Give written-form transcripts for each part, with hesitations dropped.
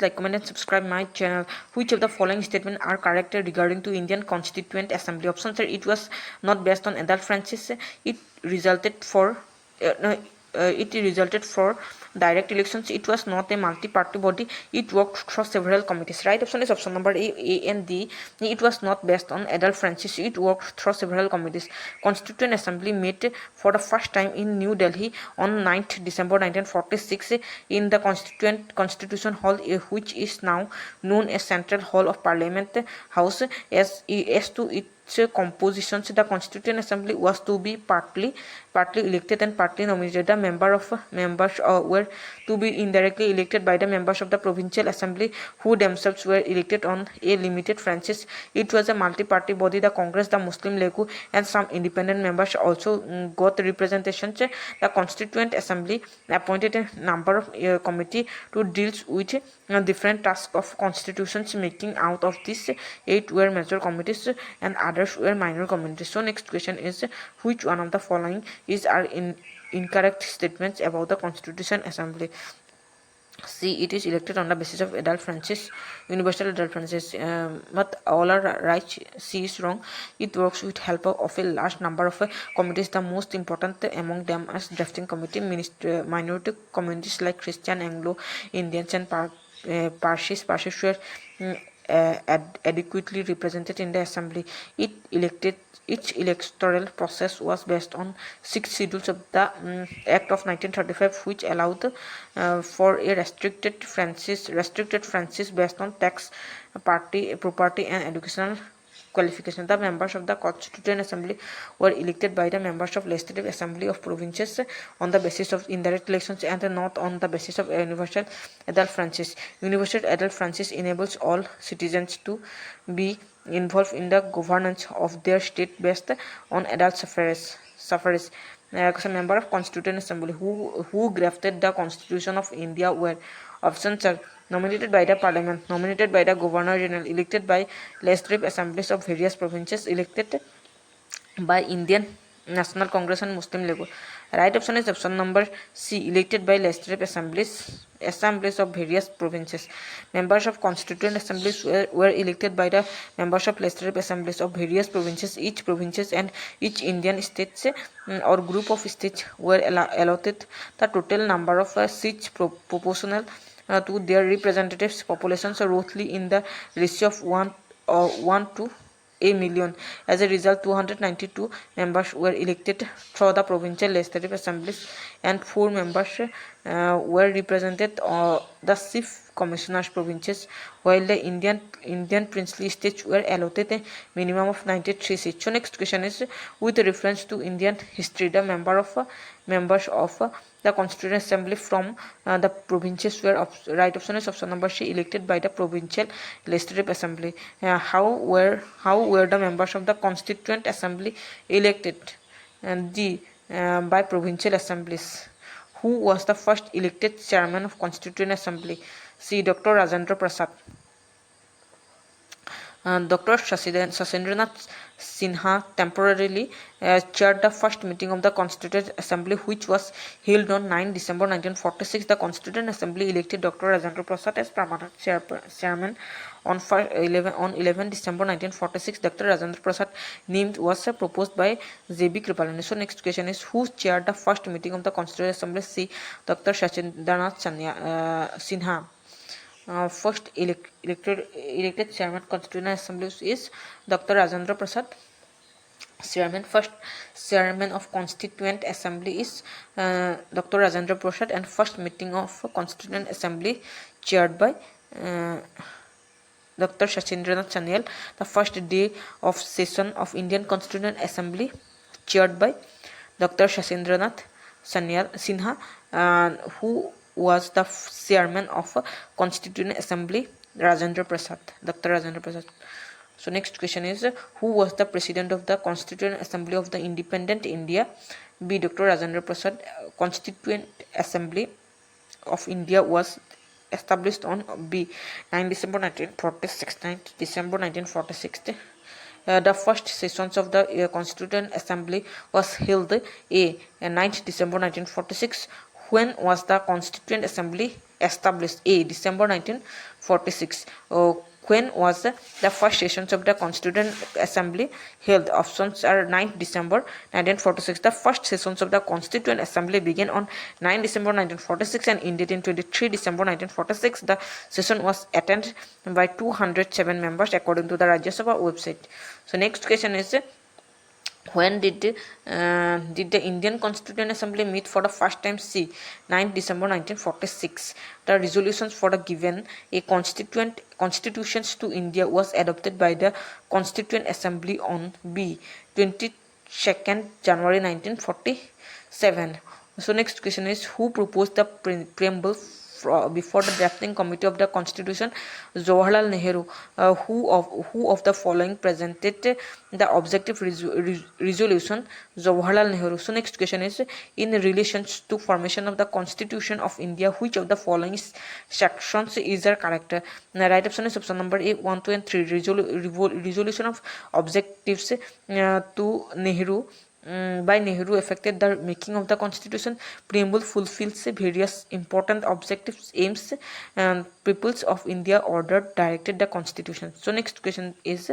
like, comment and subscribe my channel. Which of the following statements are correct regarding to Indian Constituent Assembly? Options are: it was not based on adult franchise, it resulted for no, it resulted for direct elections, it was not a multi-party body, it worked through several committees. Right option is option number A and D. It was not based on adult franchise, it worked through several committees. Constituent Assembly met for the first time in New Delhi on 9th December 1946 in the Constitution Hall, which is now known as Central Hall of Parliament House. As to its compositions, the Constituent Assembly was to be partly elected and partly nominated. The members were to be indirectly elected by the members of the Provincial Assembly, who themselves were elected on a limited franchise. It was a multi-party body. The Congress, the Muslim League, and some independent members also got representations. The Constituent Assembly appointed a number of committee to deal with different tasks of constitutions making. Out of these, 8 were major committees and others were minor committees. So next question is, which one of the following are incorrect statements about the Constitution Assembly? C. It is elected on the basis of adult franchise, universal adult franchise, but all are right. C is wrong. It works with help of a large number of committees. The most important among them are drafting committee, minority communities like Christian, Anglo, Indians, and Parsis were adequately represented in the assembly. Its electoral process was based on 6 schedules of the Act of 1935, which allowed for a restricted franchise based on tax, party, property, and educational qualification. The members of the Constituent Assembly were elected by the members of Legislative Assembly of Provinces on the basis of indirect elections and not on the basis of universal adult franchise. Universal adult franchise enables all citizens to be involved in the governance of their state based on adult suffrage. Member of Constituent Assembly who drafted the Constitution of India were: options are nominated by the Parliament, nominated by the Governor General, elected by legislative assemblies of various provinces, elected by Indian National Congress and Muslim League. Right option is option number C, elected by legislative assemblies of various provinces. Members of Constituent Assemblies were elected by the members of legislative assemblies of various provinces. Each provinces and each Indian states or group of states were allotted the total number of seats proportional to their representatives' populations, roughly in the ratio of 1 to a million. As a result, 292 members were elected through the provincial legislative assemblies and 4 members were represented the chief commissioners provinces, while the Indian princely states were allotted a minimum of 93 seats. So next question is, with reference to Indian history, the members of the Constituent Assembly from the provinces were right option is option number C, elected by the Provincial Legislative Assembly. How were the members of the Constituent Assembly elected? And D, by provincial assemblies. Who was the first elected chairman of Constituent Assembly? C, Dr. Rajendra Prasad. Dr. Sachindranath Sinha temporarily chaired the first meeting of the Constituent Assembly, which was held on 9 December 1946. The Constituent Assembly elected Dr. Rajendra Prasad as permanent chairman on 11 December 1946. Dr. Rajendra Prasad name was proposed by J.B. Kripalani. So next question is, who chaired the first meeting of the Constituent Assembly? C, Dr. Sachindranath Sinha. First elected chairman Constituent Assembly is Dr. Rajendra Prasad. First chairman of Constituent Assembly is Dr. Rajendra Prasad, and first meeting of Constituent Assembly chaired by Dr. Sachindranath Sanyal. The first day of session of Indian Constituent Assembly chaired by Dr. Sachindranath Sinha, who was the chairman of Constituent Assembly, Rajendra Prasad, Dr. Rajendra Prasad. So next question is, who was the president of the Constituent Assembly of the Independent India? B, Dr. Rajendra Prasad. Constituent Assembly of India was established on B, 9 December 1946. 9 December 1946. The first sessions of the Constituent Assembly was held A, 9 December 1946. When was the Constituent Assembly established? A. December 1946. When was the first sessions of the Constituent Assembly held? Options are 9th December 1946. The first sessions of the Constituent Assembly began on 9 December 1946 and ended in 23 December 1946. The session was attended by 207 members according to the Rajya Sabha website. So next question is, when did the Indian Constituent Assembly meet for the first time? C. 9th December 1946. The resolutions for the given a constitutions to India was adopted by the Constituent Assembly on B. 22nd January 1947. So next question is, who proposed the preamble before the drafting committee of the Constitution? Jawaharlal Nehru. Who of the following presented the objective resolution? Jawaharlal Nehru. So next question is, in relation to formation of the Constitution of India, which of the following sections is a correct? The right option is option number A, 1, 2 and 3. Resolution of objectives to Nehru by Nehru affected the making of the Constitution. Preamble fulfills various important objectives, aims, and peoples of India ordered directed the Constitution. So next question is,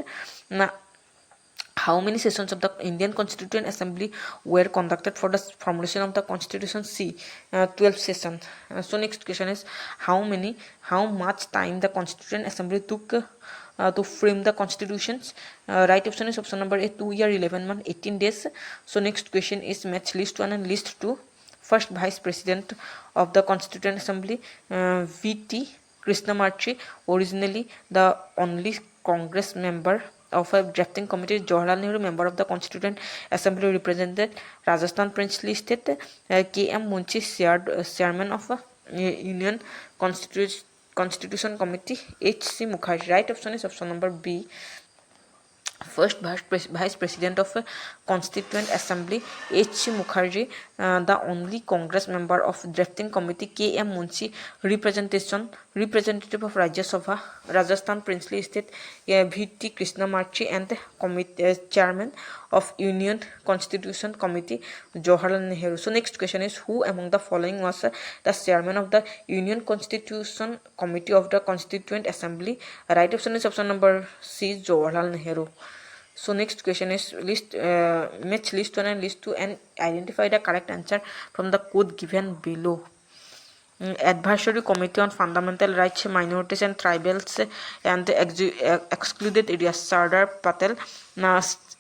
how many sessions of the Indian Constituent Assembly were conducted for the formulation of the Constitution? C. 12 sessions. So next question is, how much time the Constituent Assembly took to frame the constitutions? Right option is option number A, 2 years, 11 months, 18 days. So next question is, match list 1 and list 2. First Vice President of the Constituent Assembly, V.T. Krishnamurti, originally the only Congress member of a drafting committee. Jawaharlal Nehru, member of the Constituent Assembly, represented Rajasthan Princely State. K.M. Munshi, chairman of Union Constitution Committee. H.C. Mukherjee. Right option is option number B. First Vice President of Constituent Assembly, H.C. Mukherjee. The only Congress member of Drafting Committee, K.M. Munshi, representative of Rajya Sabha, Rajasthan Princely State, V.T. Krishnamurti, and chairman of Union Constitution Committee, Jawaharlal Nehru. So next question is, who among the following was the chairman of the Union Constitution Committee of the Constituent Assembly? Right option is option number C, Jawaharlal Nehru. So next question is, match list 1 and list 2 and identify the correct answer from the code given below. Advisory Committee on Fundamental Rights, Minorities and Tribals and Excluded Areas, Sardar Patel.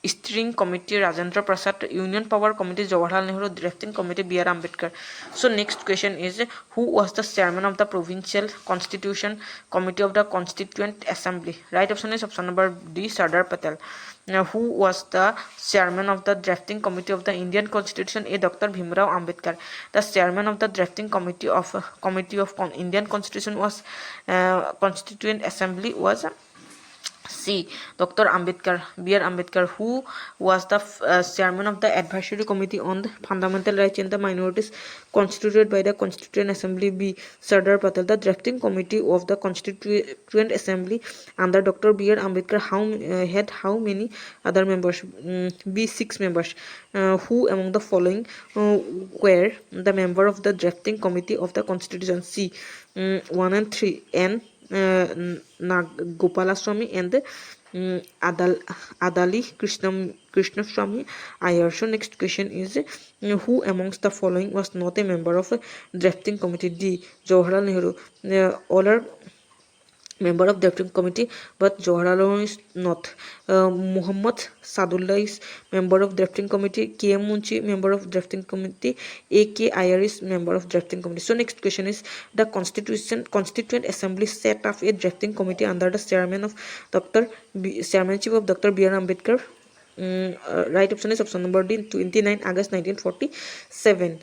Steering Committee, Rajendra Prasad. Union Power Committee, Jawaharlal Nehru. Drafting Committee, B.R. Ambedkar. So next question is, who was the chairman of the Provincial Constitution Committee of the Constituent Assembly? Right option is option number D, Sardar Patel. Now, who was the chairman of the drafting committee of the Indian Constitution? A. Dr. Bhimrao Ambedkar. The chairman of the drafting committee of Indian Constitution was Constituent Assembly was C. Dr. Ambedkar, B.R. Ambedkar. Who was the chairman of the Advisory Committee on the Fundamental Rights and the Minorities constituted by the Constituent Assembly? B. Sardar Patel. The drafting committee of the Constituent Assembly under Dr. B.R. Ambedkar had how many other members? B. 6 members. Who among the following were the member of the drafting committee of the Constitution? C. 1 and 3. N. Gopalaswamy and Adali Krishnaswamy Iyer. So next question is, who amongst the following was not a member of a drafting committee? D. Jawaharlal Nehru. All are member of drafting committee, but Jawaharlal is not. Muhammad Sadullah is member of drafting committee. K.M. Munshi, member of drafting committee. A.K. Iyer is member of drafting committee. So next question is, the Constituent Assembly set up a drafting committee under the chairmanship of Dr. B.R. Ambedkar. Right option is option number D, 29 August 1947.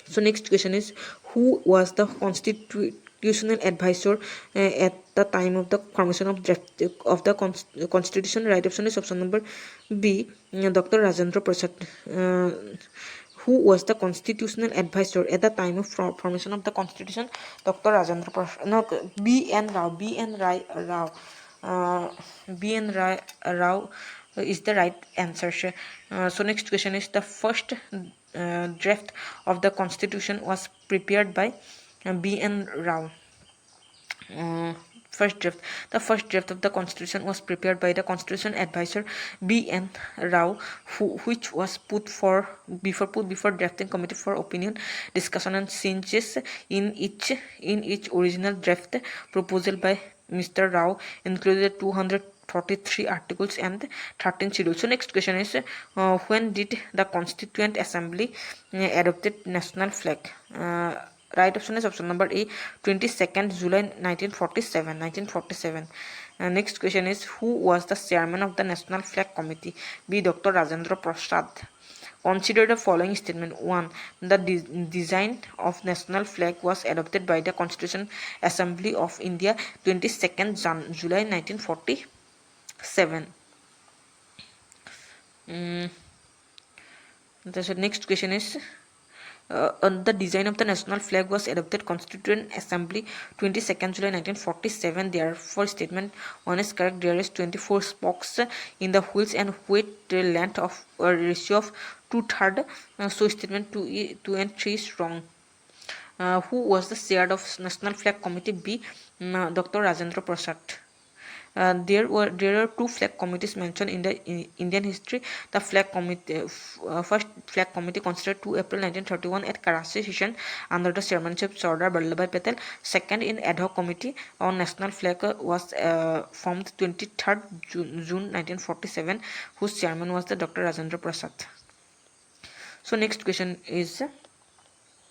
So next question is, who was the constitutional advisor at the time of the formation of the Constitution? Right option is option number B, Dr. Rajendra Prasad. Who was the constitutional advisor at the time of formation of the Constitution? Dr. Rajendra Prasad. No, B.N. Rao is the right answer. So next question is, the first draft of the constitution was prepared by B.N. Rao. First draft. The first draft of the constitution was prepared by the constitution advisor B.N. Rao, which was put before drafting committee for opinion, discussion, and changes in each original draft proposal by Mr. Rao included 243 articles and 13 schedules. So next question is, when did the Constituent Assembly adopted national flag? Right option is option number A, 22nd July 1947. Next question is, who was the chairman of the National Flag Committee? B. Dr. Rajendra Prasad. Consider the following statement. 1. The design of national flag was adopted by the Constitution Assembly of India 22nd July 1947. The next question is, the design of the national flag was adopted Constituent Assembly 22nd July 1947. Therefore, statement 1 is correct. There is 24 spokes in the wheels and weight length of a ratio of 2/3. So statement 2 and 3 is wrong. Who was the chair of National Flag Committee? B. Dr. Rajendra Prasad. There are two flag committees mentioned in the Indian history. The flag committee, first flag committee constituted 2 April 1931 at Karachi session under the chairmanship of Sardar Vallabhbhai Patel. Second, in ad hoc committee on national flag was formed 23rd June 1947, whose chairman was the Dr. Rajendra Prasad. So next question is,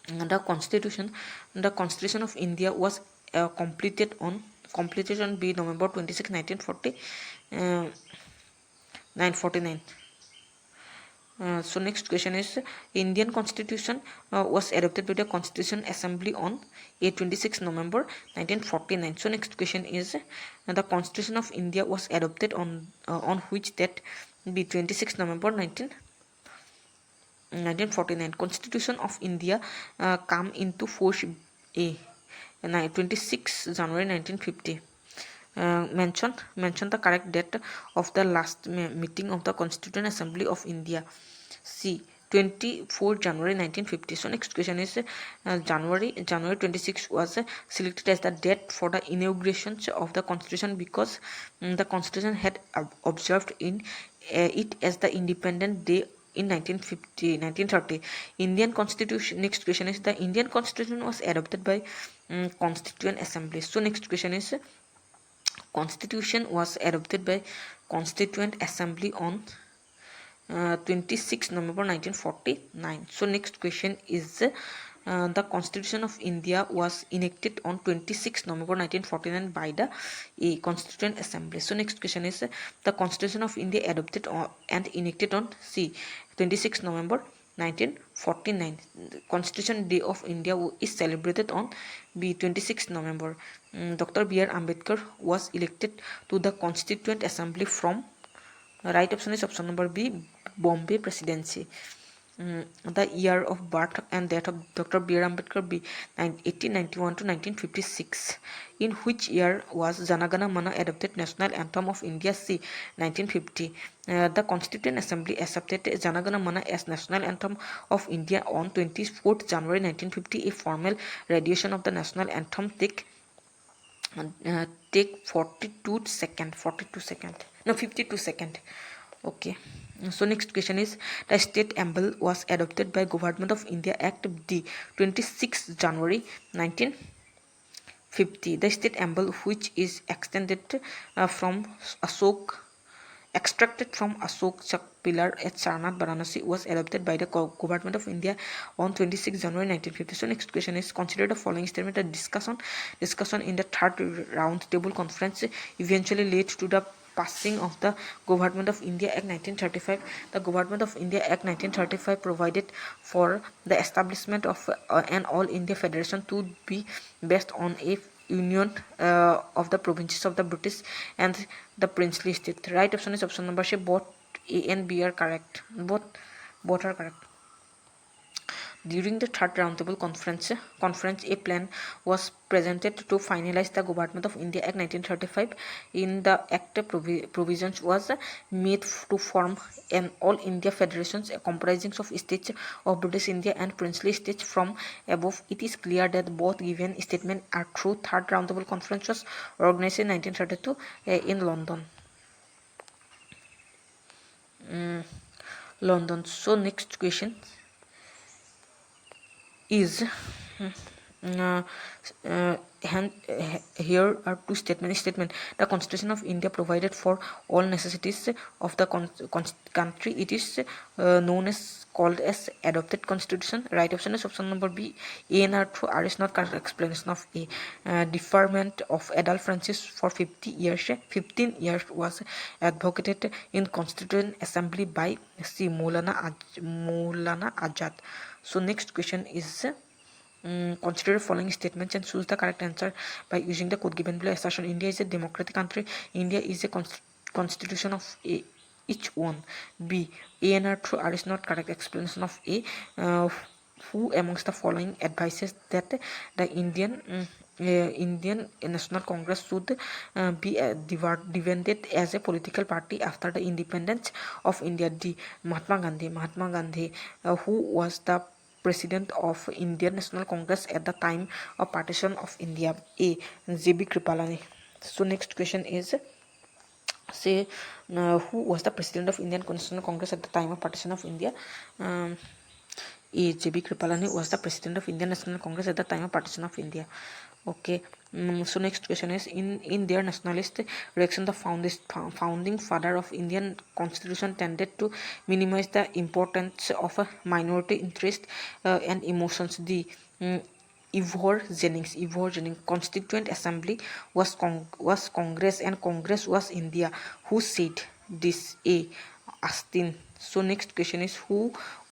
the constitution of India was completed on B. November 26, 1949. So next question is, Indian Constitution was adopted by the Constitution Assembly on 26 November 1949. So next question is, the Constitution of India was adopted on which date? B. 26 November 1949. Constitution of India come into force A. 26 January 1950. Mention the correct date of the last meeting of the Constituent Assembly of India. C. 24 January 1950. So next question is, January 26 was selected as the date for the inauguration of the Constitution because the Constitution had observed it as the Independent Day in 1930. Indian Constitution. Next question is, the Indian Constitution was adopted by Constituent Assembly. So next question is, Constitution was adopted by Constituent Assembly on 26 November 1949. So next question is, the Constitution of India was enacted on 26 November 1949 by the Constituent Assembly. So next question is, the Constitution of India adopted and enacted on C. 26 November 1949. Constitution Day of India is celebrated on B. 26 November. Dr. B.R. Ambedkar was elected to the Constituent Assembly from, right option is option number B, Bombay Presidency. The year of birth and death of Dr. B.R. Ambedkar: B. 1891 to 1956. In which year was Jana Gana Mana adopted national anthem of India? C. 1950. The Constituent Assembly accepted Jana Gana Mana as national anthem of India on 24th January 1950. A formal rendition of the national anthem take 52 seconds. No, 52 seconds. Okay. So next question is, the state emblem was adopted by Government of India Act D. 26 January 1950. The state emblem, which is extended from extracted from Ashok Chak pillar at Sarnath, Varanasi, was adopted by the Government of India on 26 January 1950. So next question is, consider the following statement. The discussion in the third round table conference eventually led to the passing of the Government of India Act 1935. The Government of India Act 1935 provided for the establishment of an All India Federation to be based on a union of the provinces of the British and the princely state. Right option is option number C. Both A and B are correct. Both are correct. During the third roundtable conference, a plan was presented to finalize the Government of India Act 1935. In the Act, provisions was made to form an All India Federation comprising of states of British India and princely states. From above, it is clear that both given statements are true. Third roundtable conference was organized in 1932 in London. So next question is uh, uh, here are two statements. The Constitution of India provided for all necessities of the country. It is known as called as adopted constitution. Right option is option number B. A and R is not correct explanation of A. Deferment of adult franchise for 15 years was advocated in Constituent Assembly by C. Maulana Azad. So next question is consider the following statements and choose the correct answer by using the code given below. Assertion: India is a democratic country. India is a constitution of each one. B. A and R is not correct explanation of A. Who amongst the following advises that the Indian National Congress should be divided as a political party after the independence of India? D. Mahatma Gandhi. Who was the president of Indian National Congress at the time of partition of India? A. J.B. Kripalani. So next question is say who was the president of Indian National Congress at the time of partition of India? A. J.B. Kripalani was the president of Indian National Congress at the time of partition of India. Okay. So next question is in their nationalist reaction, the founding father of Indian Constitution tended to minimize the importance of a minority interest and emotions. The Ivor Jennings. Constituent Assembly was Congress and Congress was India. Who said this? A. Austin. So next question is who